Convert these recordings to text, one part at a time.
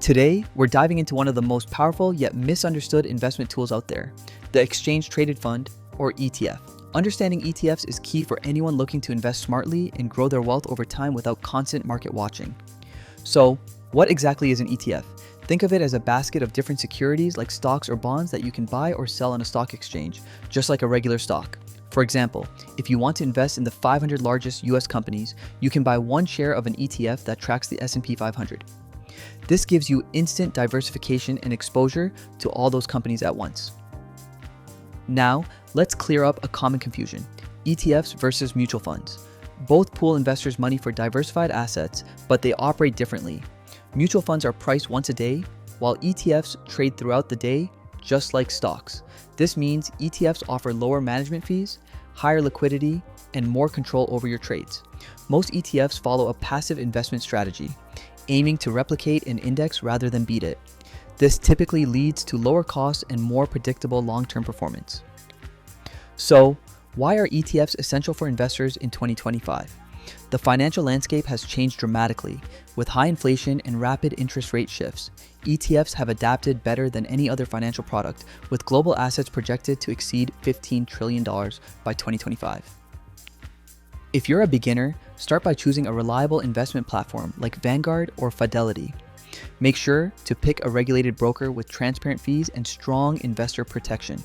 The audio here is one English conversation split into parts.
Today, we're diving into one of the most powerful yet misunderstood investment tools out there, the Exchange Traded Fund, or ETF. Understanding ETFs is key for anyone looking to invest smartly and grow their wealth over time without constant market watching. So, what exactly is an ETF? Think of it as a basket of different securities like stocks or bonds that you can buy or sell on a stock exchange, just like a regular stock. For example, if you want to invest in the 500 largest US companies, you can buy one share of an ETF that tracks the S&P 500. This gives you instant diversification and exposure to all those companies at once. Now, let's clear up a common confusion: ETFs versus mutual funds. Both pool investors' money for diversified assets, but they operate differently. Mutual funds are priced once a day, while ETFs trade throughout the day, just like stocks. This means ETFs offer lower management fees, higher liquidity, and more control over your trades. Most ETFs follow a passive investment strategy, aiming to replicate an index rather than beat it. This typically leads to lower costs and more predictable long-term performance. So, why are ETFs essential for investors in 2025? The financial landscape has changed dramatically. With high inflation and rapid interest rate shifts, ETFs have adapted better than any other financial product, with global assets projected to exceed $15 trillion by 2025. If you're a beginner, start by choosing a reliable investment platform like Vanguard or Fidelity. Make sure to pick a regulated broker with transparent fees and strong investor protection.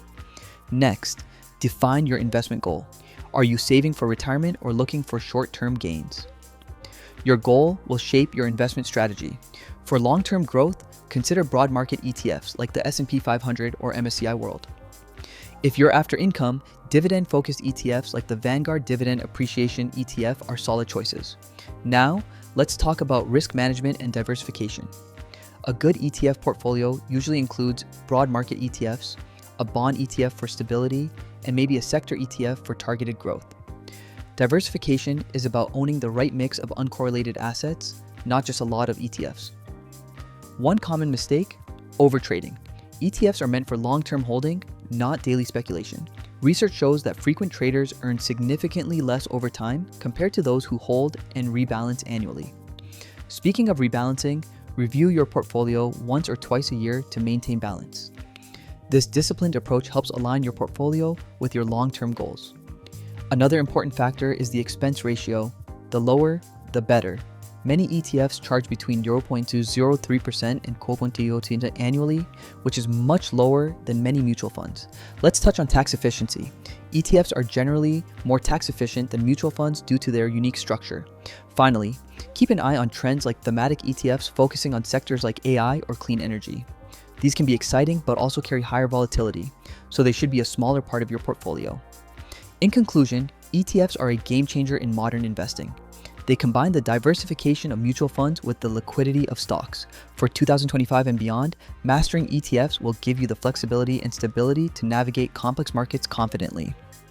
Next, define your investment goal. Are you saving for retirement or looking for short-term gains? Your goal will shape your investment strategy. For long-term growth, consider broad market ETFs like the S&P 500 or MSCI World. If you're after income, dividend-focused ETFs like the Vanguard Dividend Appreciation ETF are solid choices. Now, let's talk about risk management and diversification. A good ETF portfolio usually includes broad market ETFs, a bond ETF for stability, and maybe a sector ETF for targeted growth. Diversification is about owning the right mix of uncorrelated assets, not just a lot of ETFs. One common mistake: overtrading. ETFs are meant for long-term holding, not daily speculation. Research shows that frequent traders earn significantly less over time compared to those who hold and rebalance annually. Speaking of rebalancing, review your portfolio once or twice a year to maintain balance. This disciplined approach helps align your portfolio with your long-term goals. Another important factor is the expense ratio. The lower, the better. Many ETFs charge between 0.203% and 0.2% annually, which is much lower than many mutual funds. Let's touch on tax efficiency. ETFs are generally more tax efficient than mutual funds due to their unique structure. Finally, keep an eye on trends like thematic ETFs focusing on sectors like AI or clean energy. These can be exciting but also carry higher volatility, so they should be a smaller part of your portfolio. In conclusion, ETFs are a game changer in modern investing. They combine the diversification of mutual funds with the liquidity of stocks. For 2025 and beyond, mastering ETFs will give you the flexibility and stability to navigate complex markets confidently.